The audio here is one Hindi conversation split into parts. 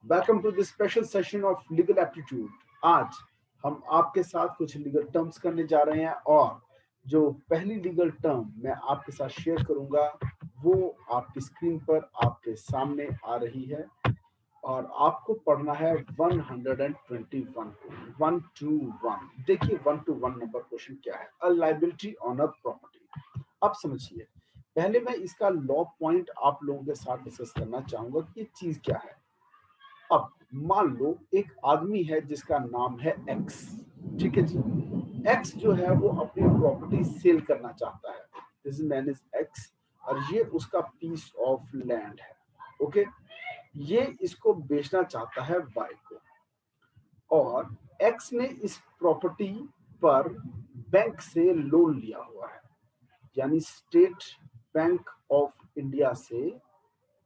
Welcome to this special session of legal aptitude. आज हम आपके साथ कुछ लीगल टर्म्स करने जा रहे हैं और जो पहली लीगल टर्म मैं आपके साथ शेयर करूंगा वो आपकी स्क्रीन पर आपके सामने आ रही है और आपको पढ़ना है 121 121। देखिए 121 नंबर क्वेश्चन क्या है, अ लायबिलिटी ऑन अ प्रॉपर्टी। अब समझिए, पहले मैं इसका लॉ पॉइंट आप लोगों के साथ डिस्कस करना चाहूंगा कि ये चीज क्या है। अब मान लो एक आदमी है जिसका नाम है एक्स, ठीक है जी। एक्स जो है वो अपनी प्रॉपर्टी सेल करना चाहता है, दिस मैन इज एक्स, और ये उसका पीस ऑफ लैंड है। ओके, ये इसको बेचना चाहता है वाई को, और एक्स ने इस प्रॉपर्टी पर बैंक से लोन लिया हुआ है, यानी स्टेट बैंक ऑफ इंडिया से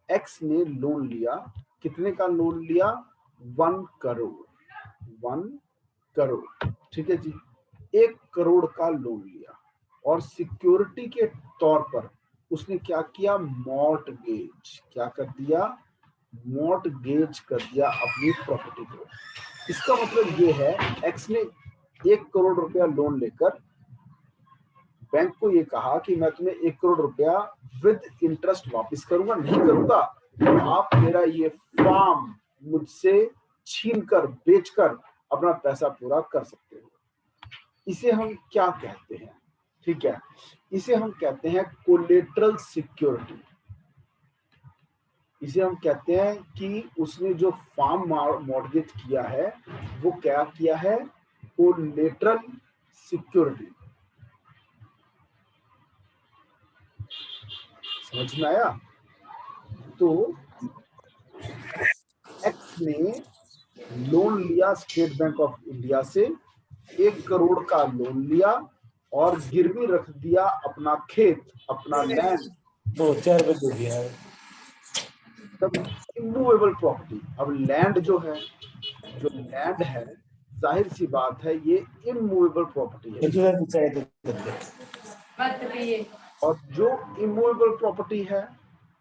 एक्स ने लोन लिया। कितने का लोन लिया? 1 करोड़, 1 करोड़, ठीक है जी। 1 करोड़ का लोन लिया और सिक्योरिटी के तौर पर उसने क्या किया? मॉर्टगेज। क्या कर दिया? मॉर्टगेज कर दिया अपनी प्रॉपर्टी को। इसका मतलब ये है, एक्स ने 1 करोड़ रुपया लोन लेकर बैंक को ये कहा कि मैं तुम्हें 1 करोड़ रुपया विद इंटरेस्ट वापस करूंगा, नहीं करूंगा तो आप मेरा ये फार्म मुझसे छीन कर बेचकर अपना पैसा पूरा कर सकते हो। इसे हम क्या कहते हैं? ठीक है, इसे हम कहते हैं कोलेटरल सिक्योरिटी। इसे हम कहते हैं कि उसने जो फार्म मॉर्गेज किया है वो क्या किया है? Collateral security. समझ में आया? तो एक्स ने लोन लिया स्टेट बैंक ऑफ इंडिया से, 1 करोड़ का लोन लिया और गिरवी रख दिया अपना खेत, अपना लैंड, दो चार पे दे दिया है। तब इमूवेबल प्रॉपर्टी। अब लैंड जो है, जो लैंड है, जाहिर सी बात है ये इमूवेबल प्रॉपर्टी है। और जो इमूवेबल प्रॉपर्टी है,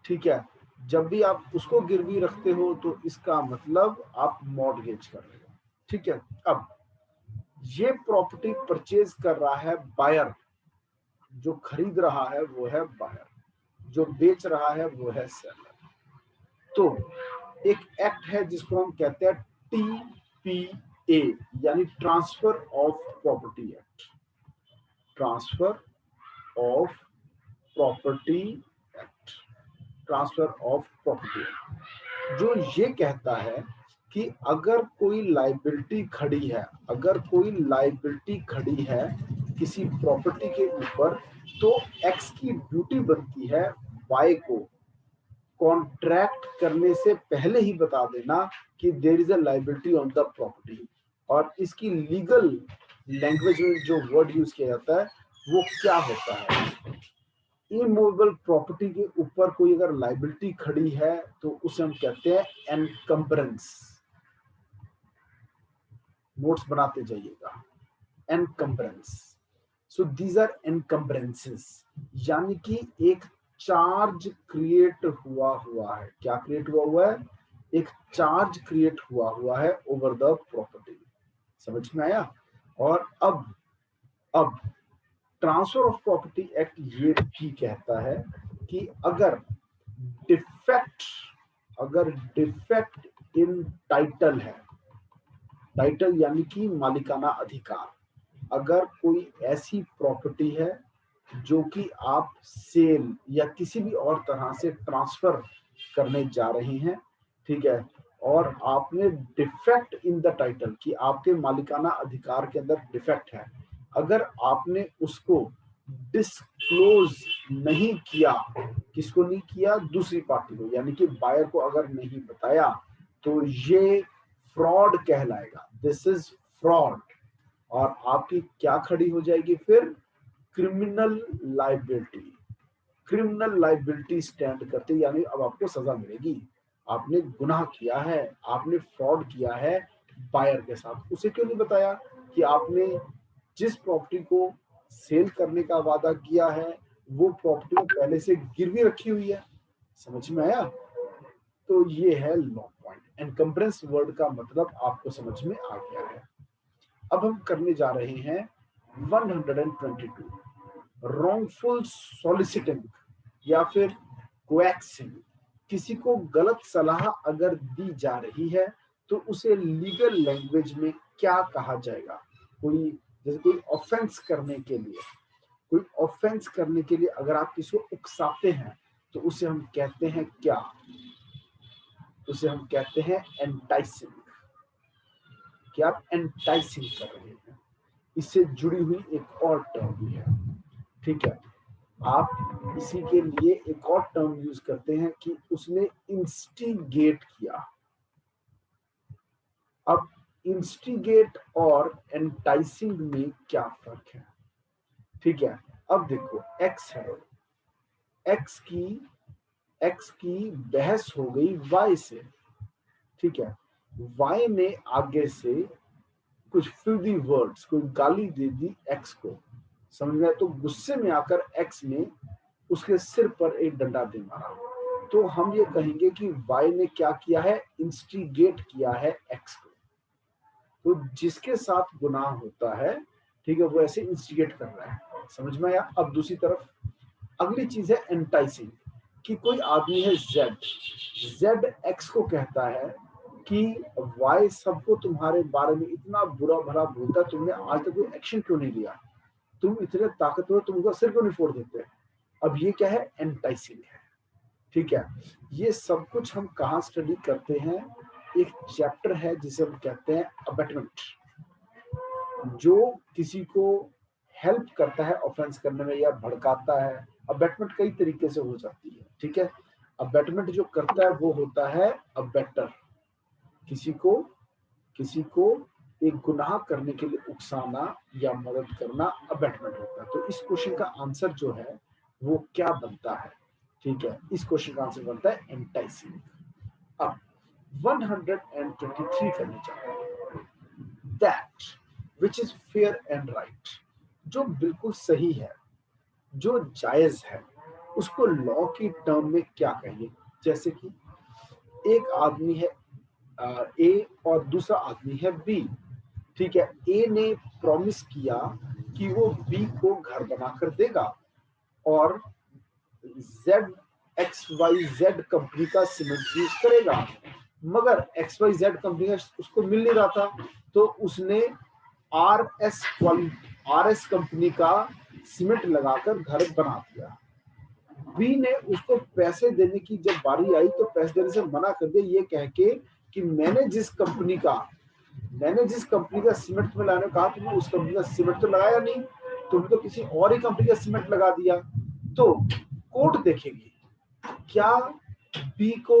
ठीक है, जब भी आप उसको गिरवी रखते हो तो इसका मतलब आप मॉर्टगेज कर रहे हो, ठीक है। अब ये प्रॉपर्टी परचेज कर रहा है बायर, जो खरीद रहा है वो है बायर, जो बेच रहा है वो है सेलर। तो एक एक्ट है जिसको हम कहते हैं TPA, यानी transfer of property act. Transfer of property act, transfer of property act, जो ये कहता है कि अगर कोई लाइबिलिटी खड़ी है, अगर कोई लाइबिलिटी खड़ी है किसी प्रॉपर्टी के ऊपर, तो एक्स की ड्यूटी बनती है वाई को कॉन्ट्रैक्ट करने से पहले ही बता देना कि there is a liability on the property. और इसकी लीगल लैंग्वेज में जो वर्ड यूज किया जाता है वो क्या होता है? इमूवेबल प्रॉपर्टी के ऊपर कोई अगर लाइबिलिटी खड़ी है तो उसे हम कहते हैं एनकम्बरेंस। नोट्स बनाते जाइएगा, एनकम्बरेंस। सो दीज आर एनकम्बरेंसेस, यानी कि एक चार्ज क्रिएट हुआ है। क्या क्रिएट हुआ है? एक चार्ज क्रिएट हुआ है ओवर द प्रॉपर्टी। समझ में आया? और अब ट्रांसफर ऑफ प्रॉपर्टी एक्ट ये भी कहता है कि डिफेक्ट अगर डिफेक्ट इन टाइटल है, टाइटल यानी कि मालिकाना अधिकार, अगर कोई ऐसी प्रॉपर्टी है जो कि आप सेल या किसी भी और तरह से ट्रांसफर करने जा रहे हैं, ठीक है, और आपने डिफेक्ट इन द टाइटल कि आपके मालिकाना अधिकार के अंदर डिफेक्ट है, अगर आपने उसको डिस्क्लोज नहीं किया, किसको नहीं किया? दूसरी पार्टी को, यानी कि बायर को अगर नहीं बताया, तो ये फ्रॉड कहलाएगा। This is fraud. और आपकी क्या खड़ी हो जाएगी फिर? Criminal liability. Criminal liability stand करते, यानी अब आपको सजा मिलेगी। आपने गुनाह किया है, आपने फ्रॉड किया है बायर के साथ। उसे क्यों नहीं बताया कि आपने जिस प्रॉपर्टी को सेल करने का वादा किया है वो प्रॉपर्टी पहले से गिरवी रखी हुई है। समझ में आया? तो ये है लॉ पॉइंट। एनकम्बरेंस वर्ड का मतलब आपको समझ में आ गया है। अब हम करने जा रहे हैं 122, रॉन्गफुल सॉलिसिटिंग या फिर कोएक्सिंग। किसी को गलत सलाह अगर दी जा रही है तो उसे लीगल लैंग्वेज में क्या कहा जाएगा? कोई जैसे कोई ऑफेंस करने के लिए, कोई ऑफेंस करने के लिए अगर आप किसी को उकसाते हैं तो उसे हम कहते हैं क्या? उसे हम कहते हैं एंटाइसिंग, कि आप एंटाइसिंग कर रहे हैं। इससे जुड़ी हुई एक और टर्म भी है, ठीक है। आप इसी के लिए एक और टर्म यूज करते हैं कि उसने इंस्टिगेट किया। अब इंस्टिगेट और एंटाइसिंग में क्या फर्क है? ठीक है, अब देखो एक्स है, एक्स की बहस हो गई वाई से, ठीक है। वाई ने आगे से कुछ फिल्दी वर्ड्स, कोई गाली दे दी एक्स को, समझ में? तो गुस्से में आकर एक्स ने उसके सिर पर एक डंडा दे मारा। तो हम ये कहेंगे कि वाई ने क्या किया है? इंस्टिगेट किया है एक्स को। तो जिसके साथ गुनाह होता है, ठीक है, वो ऐसे इंस्टिगेट कर रहा है, समझ में आया? अब दूसरी तरफ अगली चीज है एंटाइसिंग, कि कोई आदमी है जेड, जेड एक्स को कहता है कि वाई सबको तुम्हारे बारे में इतना बुरा भला बोलता है, तुमने आज तक कोई एक्शन क्यों नहीं लिया? तुम इतने ताकतवर, तुम उनका सिर क्यों नहीं फोड़ देते? अब ये क्या है? एंटाइसिंग है, ठीक है। ये सब कुछ हम कहाँ स्टडी करते हैं? एक चैप्टर है जिसे हम कहते हैं अबेटमेंट, जो किसी को हेल्प करता है ऑफेंस करने में या भड़काता है। अबेटमेंट कई तरीके से हो जाती है, ठीक है। अबेटमेंट जो करता है वो होता है अबेटर, किसी को एक गुनाह करने के लिए उकसाना या मदद करना अबेटमेंट होता है। तो इस क्वेश्चन का आंसर जो है वो क्या बनता है? ठीक है, इस क्वेश्चन का आंसर बनता है एंटाइसिंग। अब 123 करने चाहते हैं, that which is fair and right, जो बिल्कुल सही है, जो जायज है, उसको लॉ की टर्म में क्या कहेंगे? जैसे कि एक आदमी है ए और दूसरा आदमी है बी, ठीक है। ए ने प्रॉमिस किया कि वो बी को घर बनाकर देगा और Z X Y Z company का सीमेंट यूज करेगा, मगर एक्स वाई जेड कंपनी का उसको मिल नहीं रहा था, तो उसने आर एस कंपनी का सीमेंट लगाकर घर बना दिया। बी ने उसको पैसे देने की जब बारी आई तो पैसे देने से मना कर दिया, ये कह के कि मैंने जिस कंपनी का सीमेंट में लाने कहा, तुमने उस कंपनी का सीमेंट तो लगाया नहीं, तुमने तो किसी और ही कंपनी का सीमेंट लगा दिया। तो कोर्ट देखेगी क्या बी को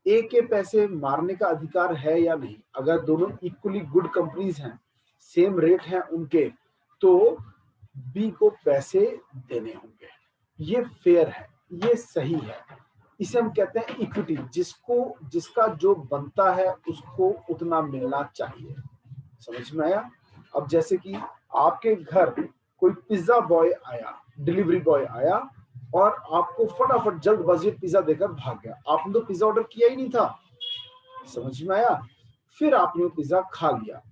ए के पैसे मारने का अधिकार है या नहीं। अगर दोनों इक्वली गुड कंपनीज हैं, सेम रेट है उनके, तो बी को पैसे देने होंगे। ये फेयर है, ये सही है, इसे हम कहते हैं इक्विटी। जिसका जो बनता है उसको उतना मिलना चाहिए, समझ में आया? अब जैसे कि आपके घर कोई पिज्जा बॉय आया, डिलीवरी बॉय आया और आपको फटाफट जल्दबाजी पिज्जा देकर भाग गया। आपने तो पिज्जा ऑर्डर किया ही नहीं था, समझ में आया? फिर आपने वो पिज्जा खा लिया।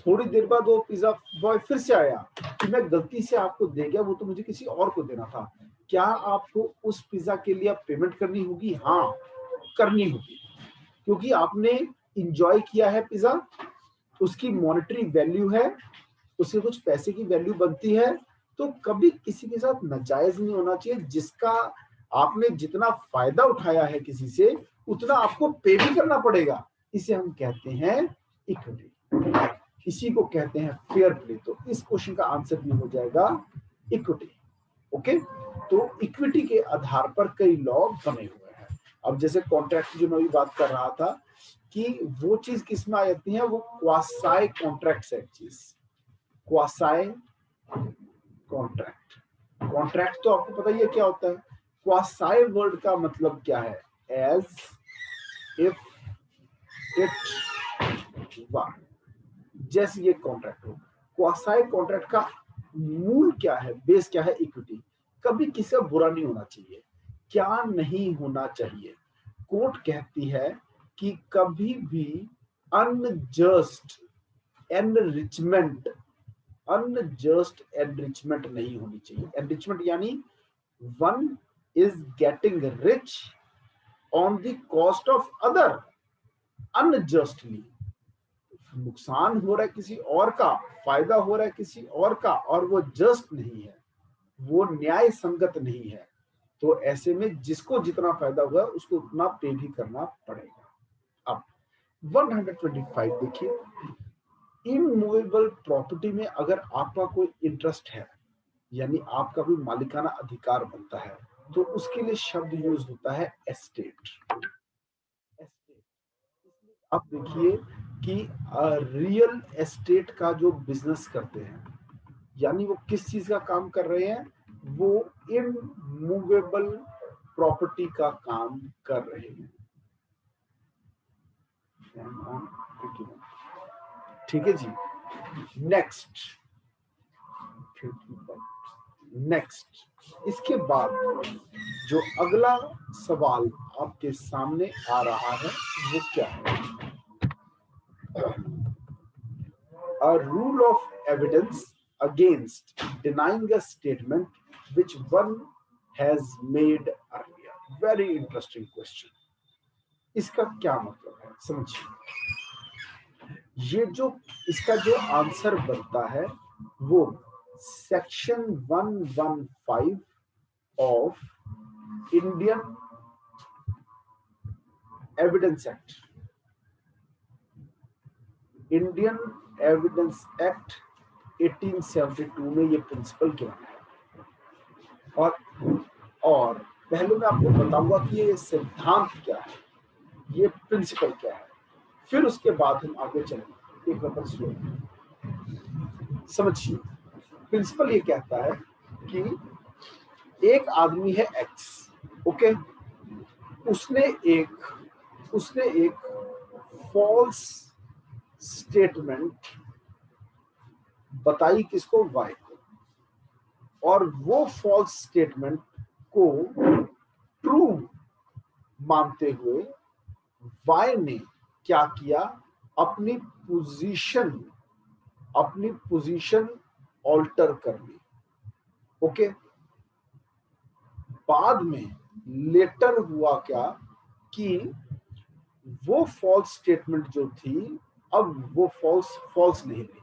थोड़ी देर बाद वो पिज्जा बॉय फिर से आया कि मैं गलती से आपको दे गया, वो तो मुझे किसी और को देना था। क्या आपको उस पिज्जा के लिए पेमेंट करनी होगी? हाँ, करनी होगी, क्योंकि आपने इंजॉय किया है पिज्जा, उसकी मॉनेटरी वैल्यू है, उससे कुछ पैसे की वैल्यू बनती है। तो कभी किसी के साथ नाजायज नहीं होना चाहिए। जिसका आपने जितना फायदा उठाया है किसी से, उतना आपको पे भी करना पड़ेगा। इसे हम कहते हैं इक्विटी, इसी को कहते हैं फेयर प्ले। तो इस क्वेश्चन का आंसर भी हो जाएगा इक्विटी। ओके, तो इक्विटी के आधार पर कई लॉ बने हुए हैं। अब जैसे कॉन्ट्रैक्ट की जो मैं अभी बात कर रहा था कि वो चीज किसमें आ जाती है, वो क्वासाई कॉन्ट्रैक्ट है। चीज क्वासाई कॉन्ट्रैक्ट, कॉन्ट्रैक्ट तो आपको पता ही है क्या होता है। क्वासाई वर्ड का मतलब क्या है? एज इफ इट वर, जैसे ये कॉन्ट्रैक्ट हो। क्वासाई कॉन्ट्रैक्ट का मूल क्या है, बेस क्या है? इक्विटी। कभी किसी का बुरा नहीं होना चाहिए। क्या नहीं होना चाहिए? कोर्ट कहती है कि कभी भी अनजस्ट एनरिचमेंट अनजस्ट एनरिचमेंट नहीं होनी चाहिए। एनरिचमेंट यानी one is getting rich on the cost of other unjustly. नुकसान हो रहा है किसी और का, फायदा हो रहा है किसी और का, और वो जस्ट नहीं है, वो न्याय संगत नहीं है, तो ऐसे में जिसको जितना फायदा हुआ उसको उतना पे भी करना पड़ेगा। अब 125 देखिए, इमूवेबल प्रॉपर्टी में अगर आपका कोई इंटरेस्ट है, यानी आपका कोई मालिकाना अधिकार बनता है, तो उसके लिए शब्द यूज होता है एस्टेट। एस्टेट, आप देखिए कि रियल एस्टेट का जो बिजनेस करते हैं, यानी वो किस चीज का काम कर रहे हैं, वो इमूवेबल प्रॉपर्टी का काम कर रहे हैं। ठीक है जी। नेक्स्ट इसके बाद जो अगला सवाल आपके सामने आ रहा है वो क्या है? A rule of evidence against denying a statement which one has made earlier. Very interesting question. इसका क्या मतलब है समझिए। ये जो इसका जो आंसर बनता है वो section 115 of Indian evidence act, Indian evidence act 1872 में ये प्रिंसिपल गिवन है। और पहले मैं आपको बताऊंगा कि ये सिद्धांत क्या है, ये प्रिंसिपल क्या है, फिर उसके बाद हम आगे चलेंगे। एक नंबर स्लो समझिए। प्रिंसिपल ये कहता है कि एक आदमी है एक्स, ओके, उसने एक फॉल्स स्टेटमेंट बताई किसको, वाई को, और वो फॉल्स स्टेटमेंट को ट्रू मानते हुए वाई ने क्या किया, अपनी पोजीशन ऑल्टर कर ली, ओके। बाद में लेटर हुआ क्या कि वो फॉल्स स्टेटमेंट जो थी अब वो फॉल्स नहीं रही।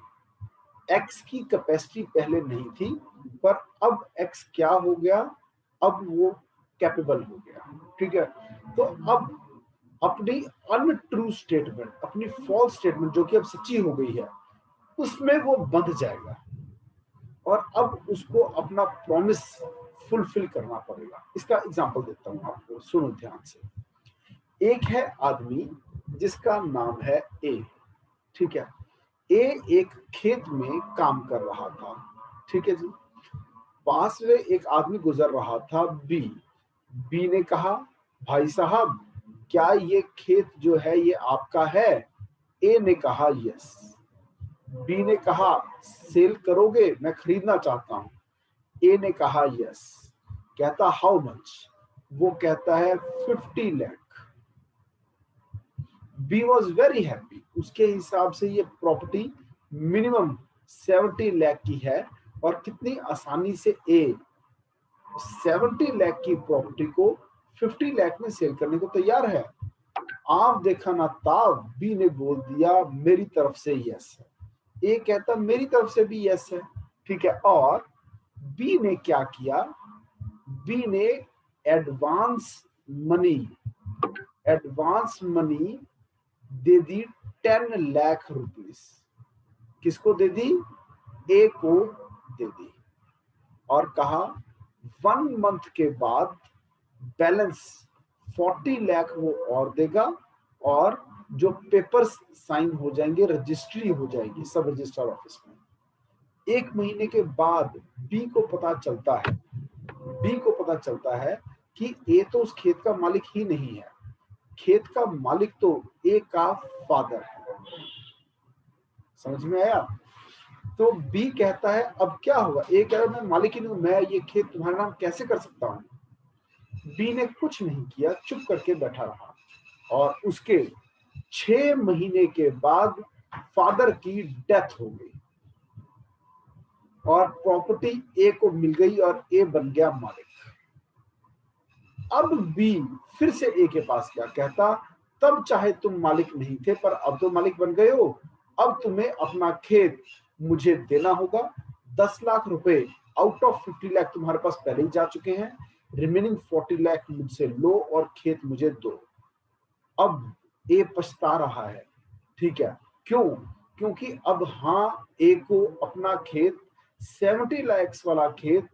एक्स की कैपेसिटी पहले नहीं थी, पर अब एक्स क्या हो गया, अब वो कैपेबल हो गया, ठीक है। तो अब अपनी अनट्रू स्टेटमेंट, अपनी फॉल्स स्टेटमेंट जो कि अब सच्ची हो गई है, उसमें वो बंध जाएगा और अब उसको अपना प्रॉमिस फुलफिल करना पड़ेगा। इसका एग्जांपल देता हूं आपको, सुनो ध्यान से। एक है आदमी जिसका नाम है ए, ठीक है। ए एक खेत में काम कर रहा था, ठीक है जी। पास में एक आदमी गुजर रहा था बी। बी ने कहा, भाई साहब क्या ये खेत जो है ये आपका है? ए ने कहा यस। बी ने कहा सेल करोगे, मैं खरीदना चाहता हूं। ए ने कहा यस। कहता हाउ मच? वो कहता है 50 lakh. B was very happy, उसके हिसाब से ये प्रॉपर्टी मिनिमम 70 लाख की है, और कितनी आसानी से ए 70 लाख की प्रॉपर्टी को 50 लाख में सेल करने को तैयार है। आप देखा ना ताब, बी ने बोल दिया मेरी तरफ से यस है। ए कहता मेरी तरफ से भी यस है, ठीक है। और बी ने क्या किया, बी ने एडवांस मनी दे दी 10 लाख रुपीस। किसको दे दी? ए को दे दी, और कहा 1 मंथ के बाद बैलेंस 40 लाख वो और देगा, और जो पेपर्स साइन हो जाएंगे, रजिस्ट्री हो जाएगी सब रजिस्ट्रार ऑफिस में। 1 महीने के बाद बी को पता चलता है कि ए तो उस खेत का मालिक ही नहीं है, खेत का मालिक तो ए का फादर है। समझ में आया? तो बी कहता है अब क्या होगा? ए कह रहा है मैं मालिक ही नहीं हूं, मैं ये खेत तुम्हारे नाम कैसे कर सकता हूं? बी ने कुछ नहीं किया, चुप करके बैठा रहा, और उसके 6 महीने के बाद फादर की डेथ हो गई और प्रॉपर्टी ए को मिल गई और ए बन गया मालिक। अब बी फिर से ए के पास क्या कहता, तब चाहे तुम मालिक नहीं थे पर अब तो मालिक बन गए हो, अब तुम्हें अपना खेत मुझे देना होगा। 10 लाख रुपए आउट ऑफ 50 लाख तुम्हारे पास पहले ही जा चुके हैं, रिमेनिंग 40 लाख मुझसे लो और खेत मुझे दो। अब ए पछता रहा है, ठीक है, क्यों? क्योंकि अब हाँ ए को अपना खेत 70 लाख वाला खेत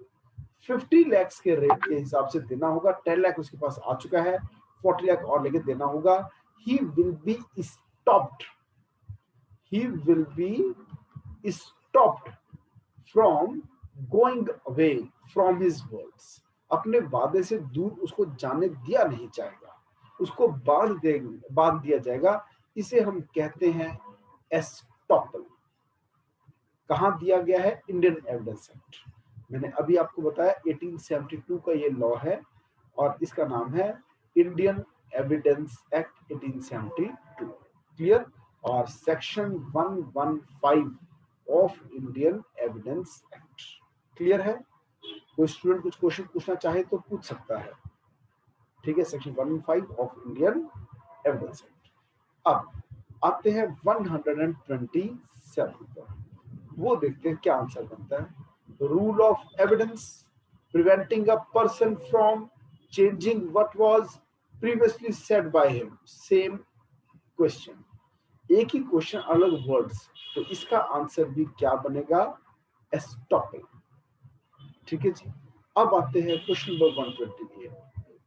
50 लाख के रेट के हिसाब से देना होगा। 10 लाख उसके पास आ चुका है, 40 लाख और लेके देना होगा। He will be stopped, he will be stopped from going away from his words. अपने वादे से दूर उसको जाने दिया नहीं जाएगा, उसको बांध दिया जाएगा। इसे हम कहते हैं एस्टॉपल। कहां दिया गया है? Indian evidence act. मैंने अभी आपको बताया 1872 का ये लॉ है और इसका नाम है इंडियन एविडेंस एक्ट 1872। क्लियर? और section 115 of Indian evidence act. Clear है? कोई स्टूडेंट कुछ क्वेश्चन पूछना चाहे तो पूछ सकता है, ठीक है। Section 115 of Indian evidence act. अब आते हैं 127 पर, वो देखते हैं क्या आंसर बनता है। Rule of evidence preventing a person from changing what was previously said by him. Same question, एक ही क्वेश्चन अलग वर्ड्स, तो इसका आंसर भी क्या बनेगा? एस्टॉपल। ठीक है जी। अब आते हैं question number 128,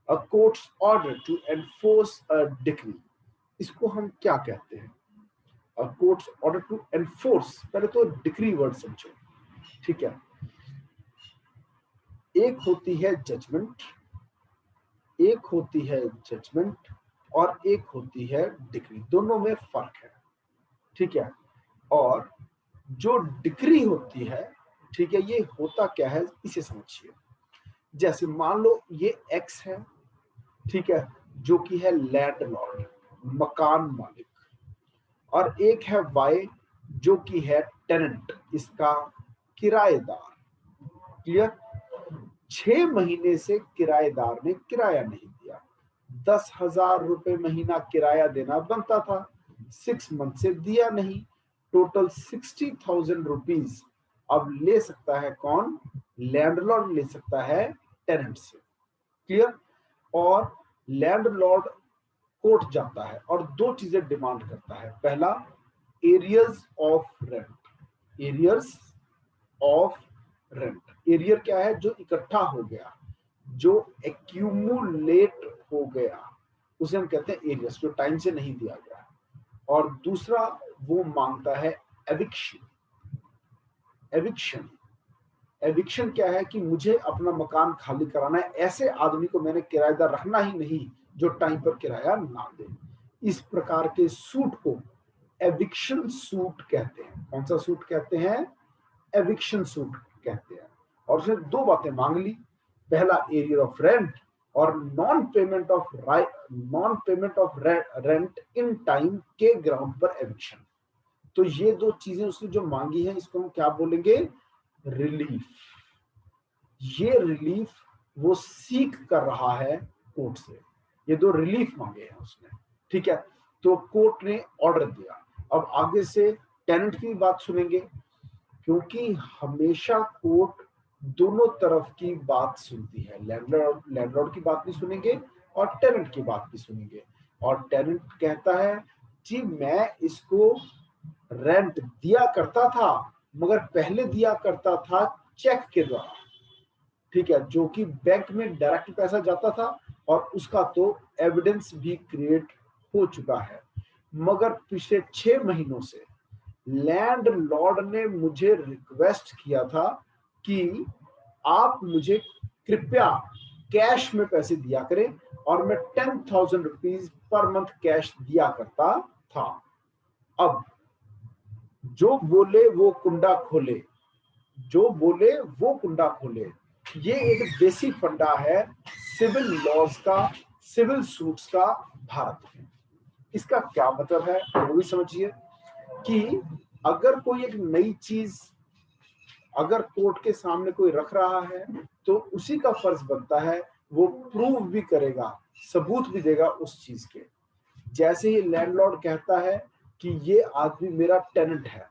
a court's order to enforce a decree. इसको हम क्या कहते हैं? A court's order to enforce, पहले तो डिक्री वर्ड समझो, ठीक है। एक होती है जजमेंट, एक होती है जजमेंट और एक होती है डिक्री, दोनों में फर्क है, ठीक है। और जो डिक्री होती है, ठीक है, ये होता क्या है इसे समझिए। जैसे मान लो ये एक्स है, ठीक है, जो कि है लैंडलॉर्ड, मकान मालिक, और एक है वाई जो कि है टेनेंट, इसका किराएदार। क्लियर? 6 महीने से किराएदार ने किराया नहीं दिया, 10,000 रुपए महीना किराया देना बनता था, 6 मंथ से दिया नहीं, टोटल 60,000 रुपीज अब ले सकता है कौन? लैंडलॉर्ड ले सकता है टेनेंट से। क्लियर? और लैंडलॉर्ड कोर्ट जाता है और दो चीजें डिमांड करता है। पहला, arrears of rent, arrears of rent. Arrear क्या है? जो इकट्ठा हो गया, जो एक्यूमुलेट हो गया, उसे हम कहते हैं एरियर्स, जो टाइम से नहीं दिया गया। और दूसरा वो मांगता है एविक्शन। एविक्शन, एविक्शन क्या है कि मुझे अपना मकान खाली कराना है, ऐसे आदमी को मैंने किराएदार रखना ही नहीं जो टाइम पर किराया ना दे। इस प्रकार के सूट को एविक्शन सूट कहते हैं। कौन सा सूट कहते हैं? एविक्शन सूट कहते हैं। और उसने दो बातें मांग ली, पहला एरियर ऑफ रेंट और non payment of rent in time के ग्राउंड पर एविक्शन। तो ये दो चीजें उसने जो मांगी है, इसको हम क्या बोलेंगे? रिलीफ। ये रिलीफ वो सीख कर रहा है कोर्ट से, ये दो रिलीफ मांगे हैं उसने, ठीक है। तो कोर्ट ने ऑर्डर दिया। अब आगे से टेनेंट की बात सुनेंगे, क्योंकि हमेशा कोर्ट दोनों तरफ की बात सुनती है, लैंडलॉर्ड की बात भी सुनेंगे और टेनेंट की बात भी सुनेंगे। और टेनेंट कहता है जी मैं इसको रेंट दिया करता था, मगर पहले दिया करता था चेक के द्वारा, ठीक है, जो कि बैंक में डायरेक्ट पैसा जाता था और उसका तो एविडेंस भी क्रिएट हो चुका है। मगर पिछले 6 महीनों से लैंडलॉर्ड ने मुझे रिक्वेस्ट किया था कि आप मुझे कृपया कैश में पैसे दिया करें, और मैं 10,000 रुपीज पर मंथ कैश दिया करता था। अब जो बोले वो कुंडा खोले, जो बोले वो कुंडा खोले, ये एक बेसिक फंडा है सिविल लॉज का, सिविल सूट्स का भारत में। इसका क्या मतलब है वो भी समझिए कि अगर कोई एक नई चीज अगर कोर्ट के सामने कोई रख रहा है तो उसी का फर्ज बनता है वो प्रूव भी करेगा, सबूत भी देगा उस चीज के। जैसे ही लैंडलॉर्ड कहता है कि ये आदमी मेरा टेनेंट है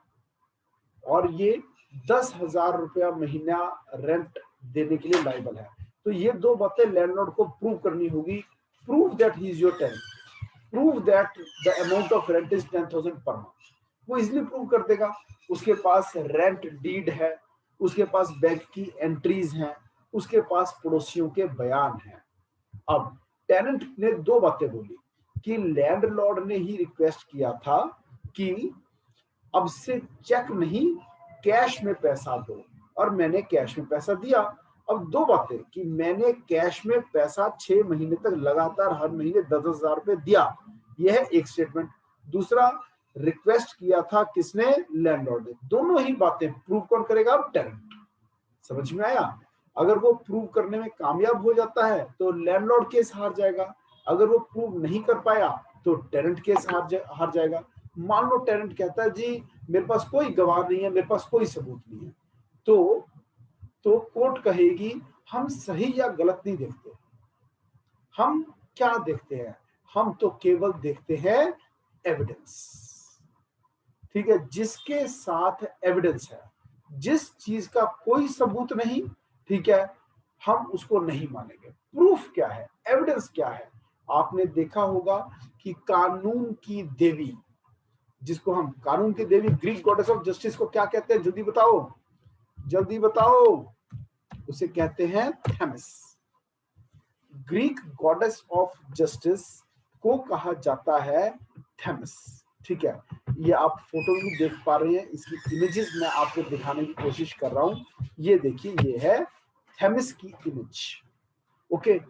और ये 10,000 रुपया महीना रेंट देने के लिए लायबल है, तो ये दो बातें लैंडलॉर्ड को प्रूव करनी होगी। Prove that he is your tenant, prove that the amount of rent is 10,000 per month. वो इजिली प्रूव कर देगा। उसके पास रेंट डीड है, उसके पास बैंक की एंट्रीज हैं, उसके पास पड़ोसियों के बयान हैं। अब टेनेंट ने दो बातें बोली कि लैंडलॉर्ड ने ही रिक्वेस्ट किया था कि अब से चेक नहीं कैश में पैसा दो, और मैंने कैश में पैसा दिया। अब दो बातें कि मैंने कैश में पैसा 6 महीने तक लगातार हर महीने 10,000 रुपए दिया, यह है एक स्टेटमेंट। दूसरा, रिक्वेस्ट किया था किसने? लैंडलॉर्ड ने। दोनों ही बातें प्रूव कौन करेगा? टेनेंट। समझ में आया? अगर वो प्रूव करने में कामयाब हो जाता है तो लैंडलॉर्ड केस हार जाएगा, अगर वो प्रूव नहीं कर पाया तो टेनेंट केस हार जाएगा। मान लो टेनेंट कहता है जी मेरे पास कोई गवाह नहीं है, मेरे पास कोई सबूत नहीं है, तो कोर्ट कहेगी हम सही या गलत नहीं देखते, हम क्या देखते हैं? हम तो केवल देखते हैं एविडेंस। ठीक है, जिसके साथ एविडेंस है, जिस चीज का कोई सबूत नहीं, ठीक है, हम उसको नहीं मानेंगे। प्रूफ क्या है? एविडेंस क्या है? आपने देखा होगा कि कानून की देवी, जिसको हम कानून की देवी, ग्रीक गॉडेस ऑफ जस्टिस को क्या कहते हैं? जल्दी बताओ, जल्दी बताओ। उसे कहते हैं Themis. Greek goddess of justice को कहा जाता है थेमिस। ठीक है, ये आप फोटो भी देख पा रहे हैं, इसकी इमेजेस मैं आपको दिखाने की कोशिश कर रहा हूं। ये देखिए, ये है थेमिस की इमेज। ओके,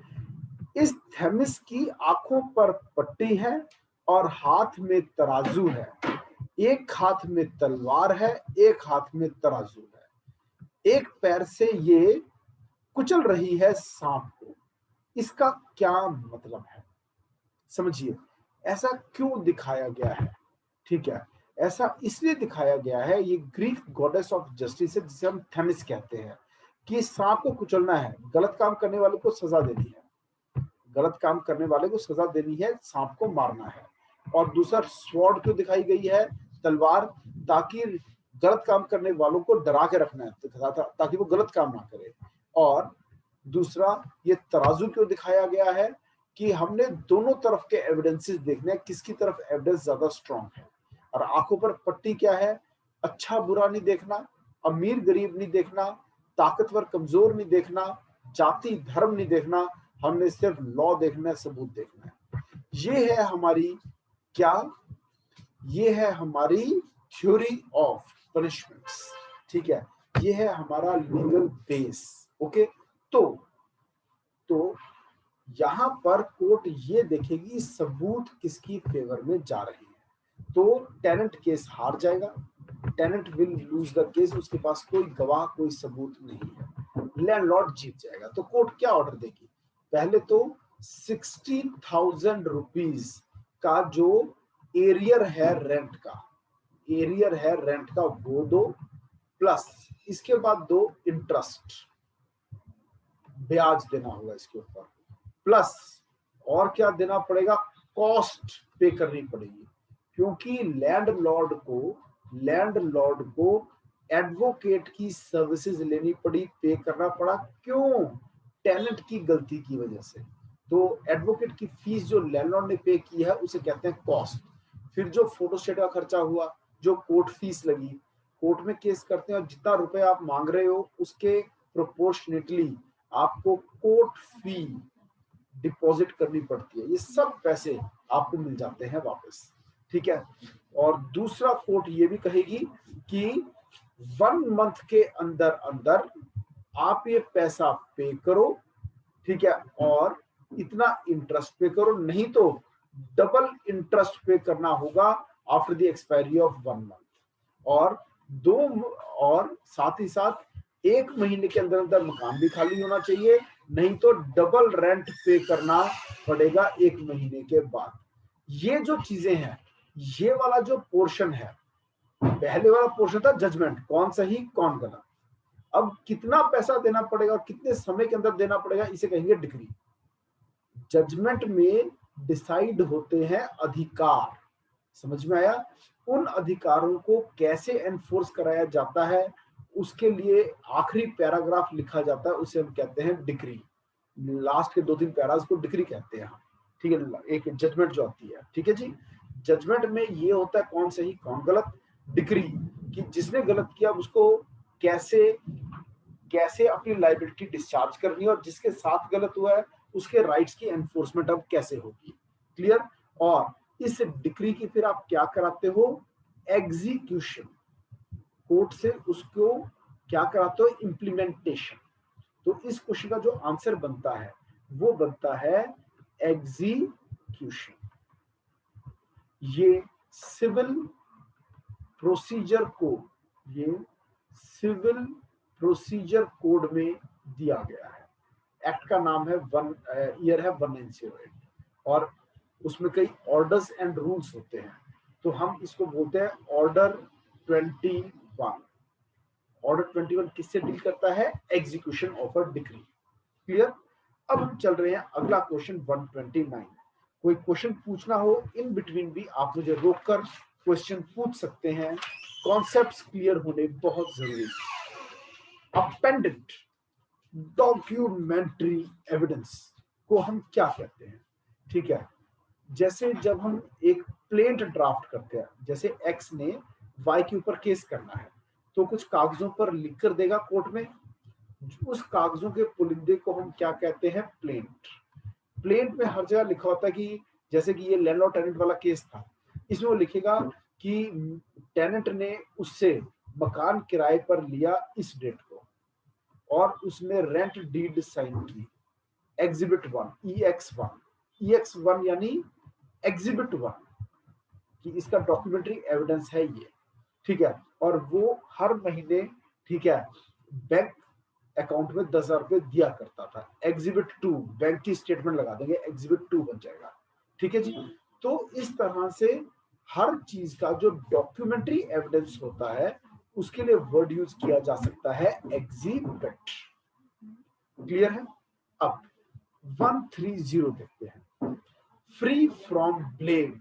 इस थेमिस की आंखों पर पट्टी है और हाथ में तराजू है। एक हाथ में तलवार है, एक हाथ में तराजू है। एक पैर से ये कुचल रही है सांप को। इसका क्या मतलब है? समझिए, ऐसा क्यों दिखाया गया है? ठीक है, ऐसा इसलिए दिखाया गया है, ये ग्रीक गॉडेस ऑफ जस्टिस है जिसे हम थेमिस कहते हैं, कि सांप को कुचलना है, गलत काम करने वाले को सजा देनी है, गलत काम करने वाले को सजा देनी है, सांप को मारना है। और दूसरा, स्वॉर्ड क्यों दिखाई गई है? तलवार, ताकि गलत काम करने वालों को डरा के रखना है, ताकि वो गलत काम ना करे। और दूसरा, ये तराजू क्यों दिखाया गया है? कि हमने दोनों तरफ के एविडेंसेस देखने हैं, किसकी तरफ एविडेंस ज्यादा स्ट्रांग है। और आंखों पर पट्टी क्या है? अच्छा बुरा नहीं देखना, अमीर गरीब नहीं देखना, ताकतवर कमजोर नहीं देखना, जाति धर्म नहीं देखना, हमने सिर्फ लॉ देखना है, सबूत देखना है। ये है हमारी क्या? ये है हमारी थ्योरी ऑफ पनिशमेंट्स। ठीक है, ये है हमारा लीगल बेस। ओके, तो यहां पर कोर्ट ये देखेगी सबूत किसकी फेवर में जा रहे हैं। तो टेनेंट केस हार जाएगा, tenant will lose the case, उसके पास कोई गवाह कोई सबूत नहीं है। लैंडलॉर्ड जीत जाएगा। तो कोर्ट क्या ऑर्डर देगी? पहले तो 60,000 रुपीज का जो एरियर है रेंट का, एरियर है रेंट का, वो दो, प्लस इसके बाद दो इंटरेस्ट, ब्याज देना होगा इसके ऊपर, प्लस और क्या देना पड़ेगा? कॉस्ट पे करनी पड़ेगी, क्योंकि लैंडलॉर्ड को एडवोकेट की सर्विसेज लेनी पड़ी, पे करना पड़ा। क्यों? टेनेंट की गलती की वजह से। तो एडवोकेट की फीस जो लैंडलॉर्ड ने पे की है उसे कहते हैं कॉस्ट। फिर जो फोटोस्टेट का खर्चा हुआ, जो कोर्ट फीस लगी, कोर्ट में केस करते हैं और जितना रुपए आप मांग रहे हो उसके प्रोपोर्शनेटली आपको कोर्ट फी डिपॉजिट करनी पड़ती है। ये सब पैसे आपको मिल जाते हैं वापस। ठीक है, और दूसरा कोर्ट ये भी कहेगी कि 1 मंथ के अंदर अंदर आप ये पैसा पे करो, ठीक है, और इतना इंटरेस्ट पे करो, नहीं तो डबल इंटरेस्ट पे करना होगा after the expiry of 1 month. और साथ ही साथ 1 महीने के अंदर अंदर मकान भी खाली होना चाहिए, नहीं तो डबल रेंट पे करना पड़ेगा 1 महीने के बाद। ये जो चीजें हैं, ये वाला जो पोर्शन है, पहले वाला पोर्शन था जजमेंट, कौन सही कौन गलत। अब कितना पैसा देना पड़ेगा और कितने समय के अंदर देना पड़ेगा, इसे कहेंगे डिग्री। जजमेंट में डिसाइड होते हैं अधिकार, समझ में आया। उन अधिकारों को कैसे एनफोर्स कराया जाता है, उसके लिए आखिरी पैराग्राफ लिखा जाता है, उसे हम कहते हैं डिग्री। लास्ट के 2-3 पैराग्राफ को डिग्री कहते हैं हम, ठीक है। एक जजमेंट जो आती है, ठीक है जी। जजमेंट में ये होता है कौन सही कौन गलत। डिग्री कि जिसने गलत किया उसको कैसे कैसे अपनी लाइबिलिटी डिस्चार्ज करनी है, और जिसके साथ गलत हुआ है उसके राइट्स की एनफोर्समेंट अब कैसे होगी। क्लियर। और इस डिक्री की फिर आप क्या कराते हो, एग्जीक्यूशन, कोर्ट से उसको क्या कराते हो, इम्प्लीमेंटेशन। तो इस क्वेश्चन का जो आंसर बनता है वो बनता है एग्जीक्यूशन। ये सिविल प्रोसीजर को, ये सिविल प्रोसीजर कोड में दिया गया है। एक्ट का नाम है ईयर है 1908, और उसमें कई ऑर्डर्स एंड रूल्स होते हैं। तो हम इसको बोलते हैं ऑर्डर 21। ऑर्डर 21 किससे डील करता है, execution of a decree. Clear. अब हम चल रहे हैं अगला क्वेश्चन 129। कोई क्वेश्चन पूछना हो इन बिटवीन भी आप मुझे रोककर क्वेश्चन पूछ सकते हैं, कॉन्सेप्ट्स क्लियर होने बहुत जरूरी। अपेंडेड डॉक्यूमेंट्री एविडेंस को हम क्या कहते हैं, ठीक है। जैसे जब हम एक प्लेंट ड्राफ्ट करते हैं, जैसे एक्स ने वाई के ऊपर केस करना है, तो कुछ कागजों पर लिख कर देगा कोर्ट में, उस कागजों के पुलिंदे को हम क्या कहते हैं, प्लेंट। प्लेंट में हर जगह लिखा होता है कि जैसे कि ये लैंड और टेनेंट वाला केस था, इसमें वो लिखेगा कि टेनेंट ने उससे मकान किराए पर लिया इस डेट को, और उसने रेंट डीड साइन की, एग्जिबिट 1 EX1 यानी एग्जिबिट 1, कि इसका डॉक्यूमेंट्री एविडेंस है ये, ठीक है। और वो हर महीने, ठीक है, बैंक अकाउंट में 10,000 रुपए दिया करता था। एग्जिबिट 2 बैंक की स्टेटमेंट लगा देंगे, एग्जिबिट 2 बन जाएगा, ठीक है जी। तो इस तरह से हर चीज का जो डॉक्यूमेंट्री एविडेंस होता है उसके लिए वर्ड यूज किया जा सकता है एग्जिबिट। क्लियर है। अब 130 देखते हैं, फ्री फ्रॉम ब्लेम।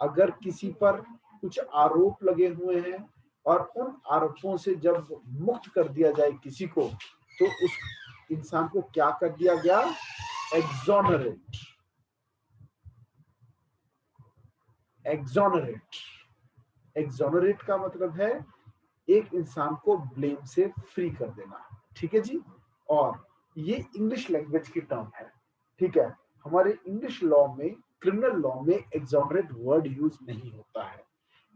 अगर किसी पर कुछ आरोप लगे हुए हैं और उन आरोपों से जब मुक्त कर दिया जाए किसी को, तो उस इंसान को क्या कर दिया गया, एक्सोनरेट। एक्सोनरेट एक्सोनरेट का मतलब है एक इंसान को ब्लेम से फ्री कर देना, ठीक है जी। और ये इंग्लिश लैंग्वेज की टर्म है, ठीक है। हमारे इंग्लिश लॉ में, क्रिमिनल लॉ में एक्सोनरेट वर्ड यूज नहीं होता है।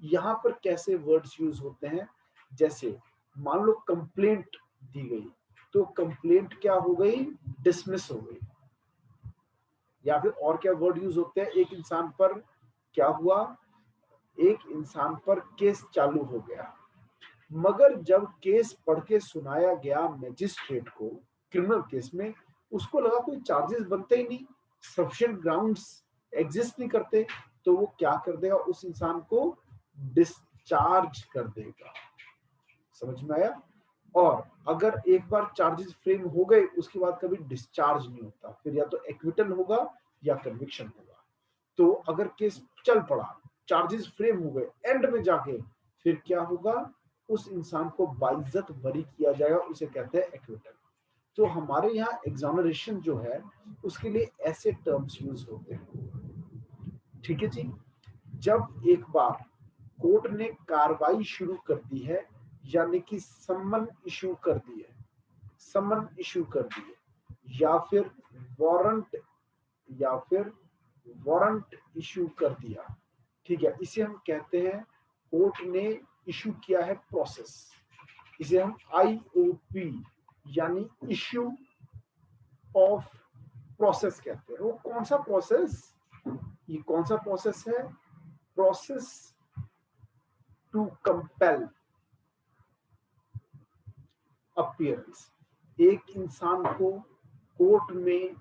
यहाँ पर कैसे वर्ड्स यूज होते हैं, जैसे मान लो कंप्लेंट दी गई, तो कंप्लेंट क्या हो गई, डिसमिस हो गई। या फिर और क्या वर्ड यूज होते हैं, एक इंसान पर क्या हुआ, एक इंसान पर केस चालू हो गया, मगर जब केस पढ़ के सुनाया गया मैजिस्ट्रेट को क्रिमिनल केस में, उसको लगा कोई चार्जेस बनते ही नहीं, सफिशिएंट ग्राउंड्स एग्जिस्ट नहीं करते, तो वो क्या कर देगा, उस इंसान को डिस्चार्ज कर देगा। समझ में आया। और अगर एक बार चार्जेस फ्रेम हो गए उसके बाद कभी डिस्चार्ज नहीं होता, फिर या तो एक्विटल होगा या कन्विक्शन होगा। तो अगर केस चल पड़ा, चार्जेस फ्रेम हो गए, एंड में जाके फिर क्या होगा, उस इंसान को बाइज्जत बरी किया जाएगा, उसे कहते हैं एक्विटल। तो हमारे यहाँ एग्जामिनेशन जो है उसके लिए ऐसे टर्म्स यूज होते हैं, ठीक है जी। जब एक बार कोर्ट ने कार्रवाई शुरू कर दी है, यानी कि सम्मन इशू कर दी है, समन इशू कर दिए, या फिर वारंट या फिर वारंट इशू कर दिया, ठीक है, इसे हम कहते हैं कोर्ट ने इशू किया है प्रोसेस। इसे हम IOP यानी इशू ऑफ प्रोसेस कहते हैं। वो कौन सा प्रोसेस, ये कौन सा प्रोसेस है, प्रोसेस टू कंपेल अपीयरेंस। एक इंसान को कोर्ट में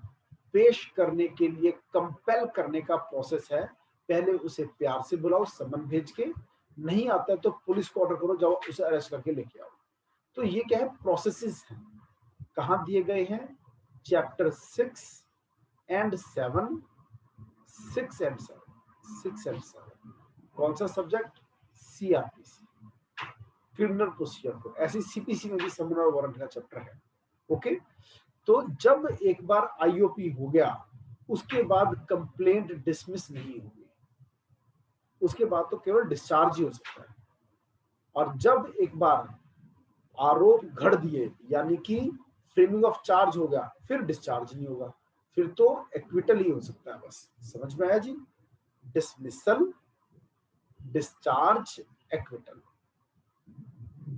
पेश करने के लिए कंपेल करने का प्रोसेस है, पहले उसे प्यार से बुलाओ, समन भेज के, नहीं आता है तो पुलिस को ऑर्डर करो, जाओ उसे अरेस्ट करके लेके आओ। तो ये क्या है, प्रोसेसेस हैं। कहाँ दिए गए हैं, चैप्टर 6 एंड 7, 6 एंड 7। कौन सा subject, CrPC, criminal procedure code. ऐसी सीपीसी में भी समन और वारंट का चैप्टर है। ओके, तो जब एक बार आईओपी हो गया, उसके बाद कंप्लेंट डिसमिस नहीं होगी, उसके बाद तो केवल डिस्चार्ज ही हो सकता है। और जब एक बार आरोप घड़ दिए, यानी कि फ्रेमिंग ऑफ चार्ज हो गया, फिर डिस्चार्ज नहीं होगा, फिर तो एक्विटल ही हो सकता है। बस समझ में आया जी, डिसमिसल, डिस्चार्ज, एक्विटल।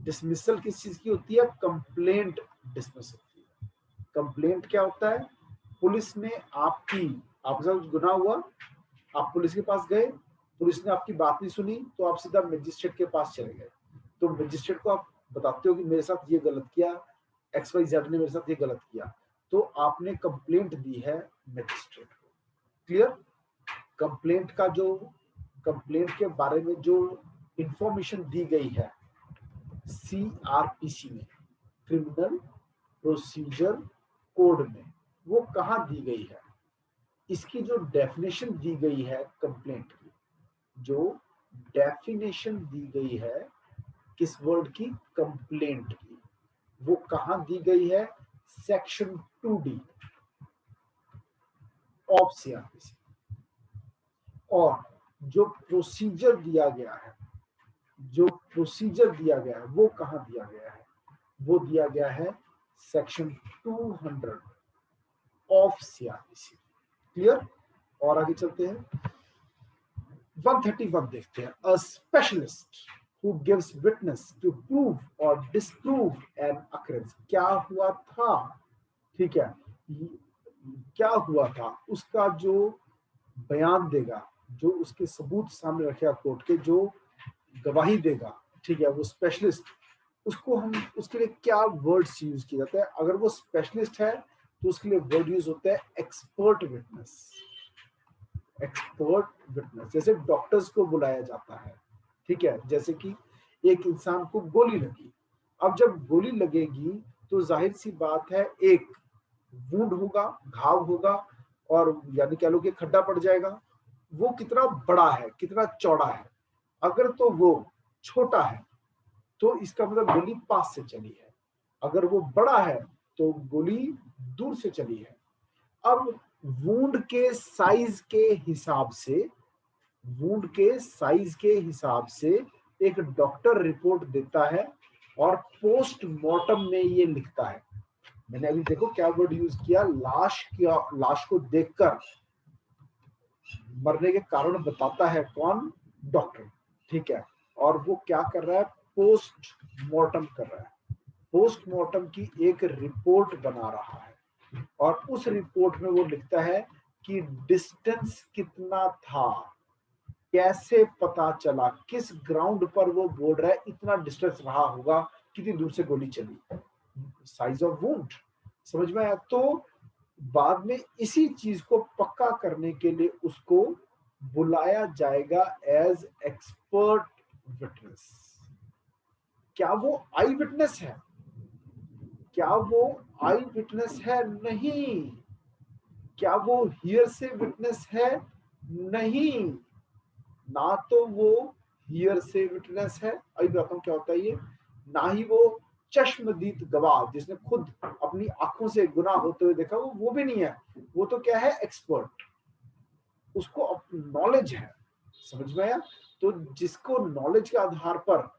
डिसमिसल किस चीज की होती है, कंप्लेंट डिसमिस होती है। कंप्लेंट क्या होता है, पुलिस ने आपके साथ गुनाह हुआ, आप पुलिस के पास गए, पुलिस ने आपकी बात नहीं सुनी, तो आप सीधा मजिस्ट्रेट के पास चले गए। तो मजिस्ट्रेट को आप बताते हो कि मेरे साथ ये गलत किया, XYZ ने मेरे साथ ये गलत किया, तो आपने कंप्लेंट दी है मजिस्ट्रेट को। क्लियर, कंप्लेंट के बारे में जो इंफॉर्मेशन दी गई है सीआरपीसी में, क्रिमिनल प्रोसीजर कोड में, वो कहाँ दी गई है, इसकी जो डेफिनेशन दी गई है कंप्लेंट की, जो डेफिनेशन दी गई है किस वर्ड की, कंप्लेंट की, वो कहाँ दी गई है, सेक्शन 2D ऑफ सीआरपीसी। और जो प्रोसीजर दिया गया है, वो कहाँ दिया गया है, वो दिया गया है सेक्शन 200 ऑफ सीआरपीसी। क्लियर, और आगे चलते हैं, 131 देखते हैं। A specialist who gives witness to prove or disprove an occurrence। क्या हुआ था, ठीक है, क्या हुआ था उसका जो बयान देगा, जो उसके सबूत सामने रखेगा कोर्ट के, जो गवाही देगा, ठीक है, वो स्पेशलिस्ट, उसको हम, उसके लिए क्या वर्ड्स यूज किया जाता है, अगर वो स्पेशलिस्ट है तो उसके लिए वर्ड यूज होता है एक्सपर्ट विटनेस। एक्सपर्ट विटनेस, जैसे डॉक्टर्स को बुलाया जाता है, ठीक है, जैसे कि एक इंसान को गोली लगी, अब जब गोली लगेगी तो जाहिर सी बात है एक वुंड होगा, घाव होगा, और यानी कह लो कि खड्डा पड़ जाएगा। वो कितना बड़ा है, कितना चौड़ा है, अगर तो वो छोटा है तो इसका मतलब गोली पास से चली है, अगर वो बड़ा है तो गोली दूर से चली है। अब वुंड के साइज के हिसाब से, वुंड के साइज के हिसाब से एक डॉक्टर रिपोर्ट देता है और पोस्टमार्टम में ये लिखता है। मैंने अभी देखो क्या वर्ड यूज किया, लाश को देखकर मरने के कारण बताता है कौन, डॉक्टर, ठीक है, और वो क्या कर रहा है, पोस्टमार्टम कर रहा है, पोस्टमार्टम की एक रिपोर्ट बना रहा है, और उस रिपोर्ट में वो लिखता है कि डिस्टेंस कितना था, कैसे पता चला, किस ग्राउंड पर वो बोल रहा है इतना डिस्टेंस रहा होगा, कितनी दूर से गोली चली, साइज ऑफ वुंड, समझ में आया। तो बाद में इसी चीज को पक्का करने के लिए उसको बुलाया जाएगा एज एक्सपर्ट विटनेस। क्या वो आई विटनेस है, क्या वो आई विटनेस है, नहीं। क्या वो हियर से विटनेस है, नहीं, ना तो वो हियर से विटनेस है, अभी बताता हूं क्या होता है ये, ना ही वो चश्मदीद गवाह जिसने खुद अपनी आंखों से गुनाह होते हुए देखा, वो भी नहीं है, वो तो क्या है, एक्सपर्ट, उसको नॉलेज है, समझ में आया। तो जिसको नॉलेज के आधार पर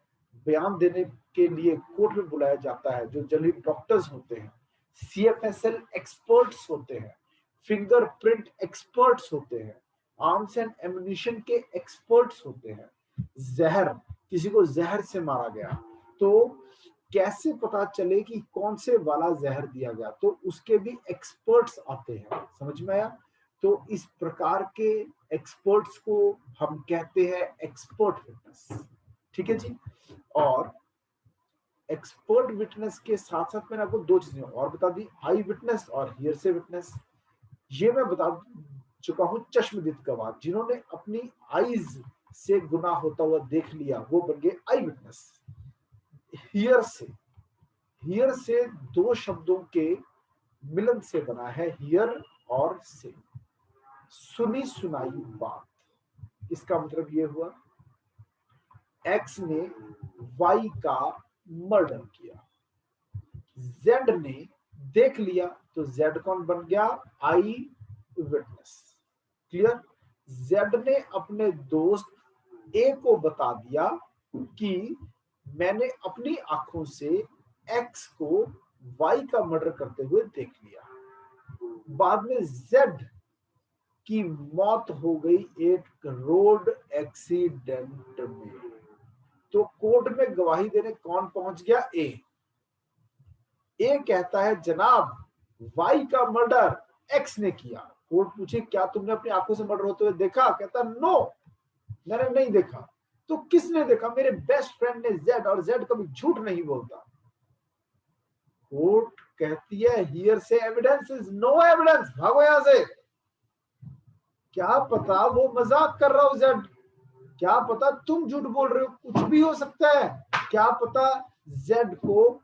बयान देने के लिए कोर्ट में बुलाया जाता है, जो जनरली डॉक्टर्स होते हैं, CFSL एक्सपर्ट्स होते हैं, फिंगरप्रिंट एक्सपर्ट्स होते हैं, आर्म्स एंड एम्युनिशन के एक्सपर्ट्स होते हैं, जहर, किसी को जहर से मारा गया तो कैसे पता चले कि कौन से वाला जहर दिया गया, तो उसके भी एक्सपर्ट्स आते हैं, समझ में आया। तो इस प्रकार के एक्सपर्ट्स को हम कहते हैं एक्सपर्ट विटनेस, ठीक है जी। और एक्सपर्ट विटनेस के साथ साथ मैंने आपको दो चीजें और बता दी, आई विटनेस और हियर से विटनेस। ये मैं बता चुका हूं चश्मदीद गवाह, जिन्होंने अपनी आईज से गुनाह होता हुआ देख लिया, वो बन गए आई विटनेस। हियर से दो शब्दों के मिलन से बना है हियर और से, सुनी सुनाई बात। इसका मतलब ये हुआ एक्स ने वाई का मर्डर किया, जेड ने देख लिया, तो जेड कौन बन गया? आई विटनेस। क्लियर? जेड ने अपने दोस्त ए को बता दिया कि मैंने अपनी आंखों से एक्स को वाई का मर्डर करते हुए देख लिया। बाद में जेड की मौत हो गई एक रोड एक्सीडेंट में, तो कोर्ट में गवाही देने कौन पहुंच गया? ए कहता है जनाब वाई का मर्डर एक्स ने किया। कोर्ट पूछे क्या तुमने अपनी आंखों से मर्डर होते हुए देखा? कहता नो, मैंने नहीं देखा। तो किसने देखा? मेरे बेस्ट फ्रेंड ने, जेड, और जेड कभी झूठ नहीं बोलता। कोर्ट कहती है हियर से एविडेंस इज नो एविडेंस, भागो यहां से। क्या पता वो मजाक कर रहा हो जेड, क्या पता तुम झूठ बोल रहे हो, कुछ भी हो सकता है। क्या पता जेड को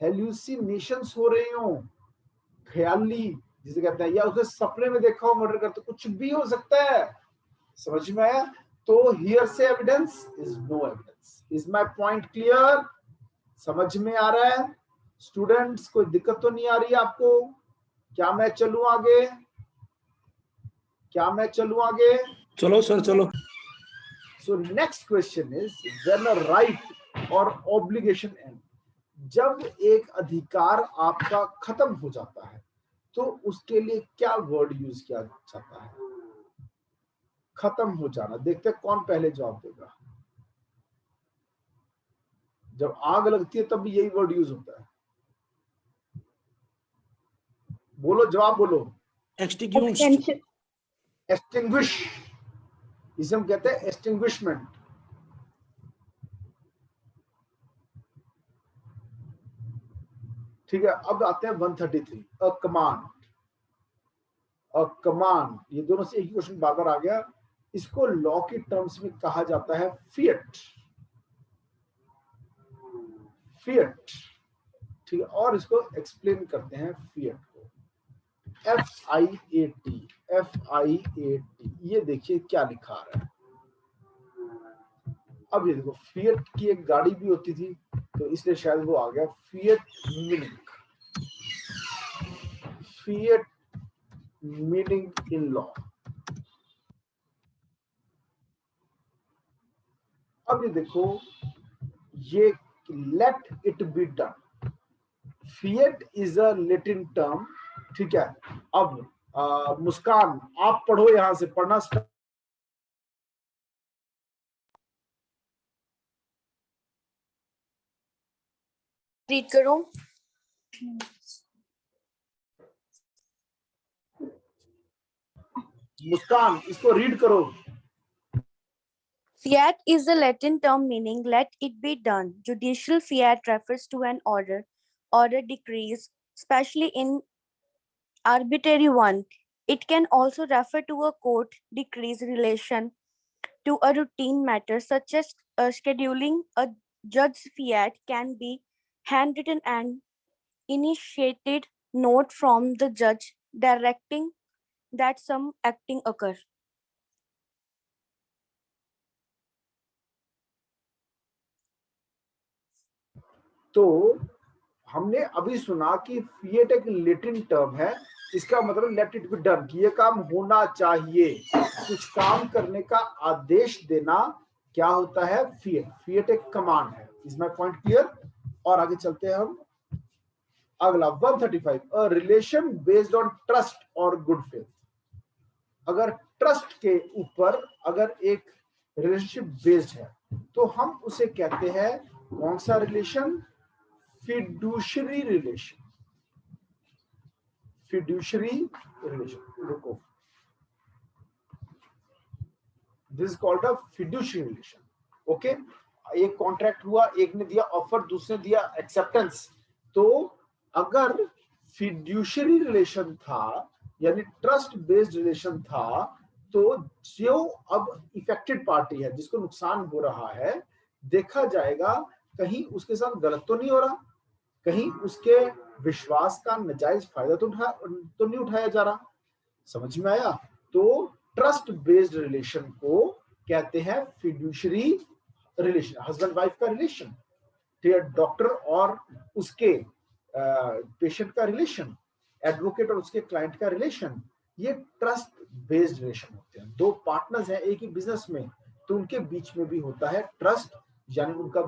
हेल्यूसिनेशंस हो रहे हो, ख्याली जिसे कहते हैं, या उसे सपने में देखा हो मर्डर करते, कुछ भी हो सकता है। समझ में आया? तो hearsay evidence is no evidence. Is my point clear? समझ में आ रहा है स्टूडेंट्स? कोई दिक्कत तो नहीं आ रही है आपको? क्या मैं चलूं आगे? चलो सर चलो। So next question is when a right or obligation end, जब एक अधिकार आपका खत्म हो जाता है तो उसके लिए क्या वर्ड यूज किया जाता है? खत्म हो जाना। देखते हैं कौन पहले जवाब देगा। जब आग लगती है तब भी यही वर्ड यूज होता है। बोलो, जवाब बोलो। एक्सटिंग्विश, इसे हम कहते हैं एक्सटिंग्विशमेंट। ठीक है, अब आते हैं 133, अ कमांड। ये दोनों से एक ही क्वेश्चन बार बार आ गया। इसको लॉ की टर्म्स में कहा जाता है फिएट। ठीक है, और इसको एक्सप्लेन करते हैं फिएट को, FIAT। ये देखिए क्या लिखा रहा है। अब ये देखो, फिएट की एक गाड़ी भी होती थी, तो इसलिए शायद वो आ गया फिएट मीनिंग इन लॉ। अब ये देखो, ये let it be done, fiat is a Latin term. ठीक है, अब मुस्कान आप पढ़ो, यहां से पढ़ना स्टार्ट। रीड करो। मुस्कान इसको रीड करो। Fiat is the Latin term meaning let it be done. Judicial fiat refers to an order decrees, especially in arbitrary one. It can also refer to a court decrees relation to a routine matter such as scheduling. A judge's fiat can be handwritten and initiated note from the judge directing that some acting occur. तो हमने अभी सुना कि फिएट एक लैटिन टर्म है, इसका मतलब लेट इट बी डन, कि ये काम होना चाहिए, कुछ काम करने का आदेश देना क्या होता है? फिएट एक कमांड है। Is my point clear? और आगे चलते हैं हम। अगला 135, a relation based on trust और गुड फेथ। अगर ट्रस्ट के ऊपर अगर एक रिलेशनशिप बेस्ड है तो हम उसे कहते हैं कौन सा रिलेशन? Fiduciary relation. रुको, this is called a fiduciary relation. Okay, एक कॉन्ट्रैक्ट हुआ, एक ने दिया ऑफर, दूसरे ने दिया एक्सेप्टेंस। तो अगर फिड्यूशरी रिलेशन था यानी ट्रस्ट बेस्ड रिलेशन था, तो जो अब इफेक्टेड पार्टी है, जिसको नुकसान हो रहा है, देखा जाएगा कहीं उसके साथ गलत तो नहीं हो रहा, कहीं उसके विश्वास का नाजायज फायदा तो नहीं उठाया जा रहा। समझ में आया? तो ट्रस्ट बेस्ड रिलेशन को कहते हैं फिड्यूशरी रिलेशन, हस्बैंड वाइफ का रिलेशन, ठीक है, डॉक्टर और उसके पेशेंट का रिलेशन, एडवोकेट और उसके क्लाइंट का रिलेशन, ये ट्रस्ट बेस्ड रिलेशन होते हैं। दो पार्टनर्स हैं एक ही बिजनेस में, तो उनके बीच में भी होता है ट्रस्ट, यानी उनका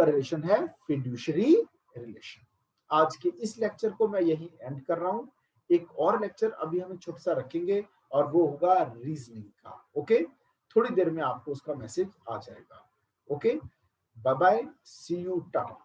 रिलेशन है फिड्यूशरी रिलेशन। आज के इस लेक्चर को मैं यही एंड कर रहा हूं। एक और लेक्चर अभी हम छोटा सा रखेंगे और वो होगा रीजनिंग का। ओके, थोड़ी देर में आपको उसका मैसेज आ जाएगा। Okay, bye bye, see you, Tata.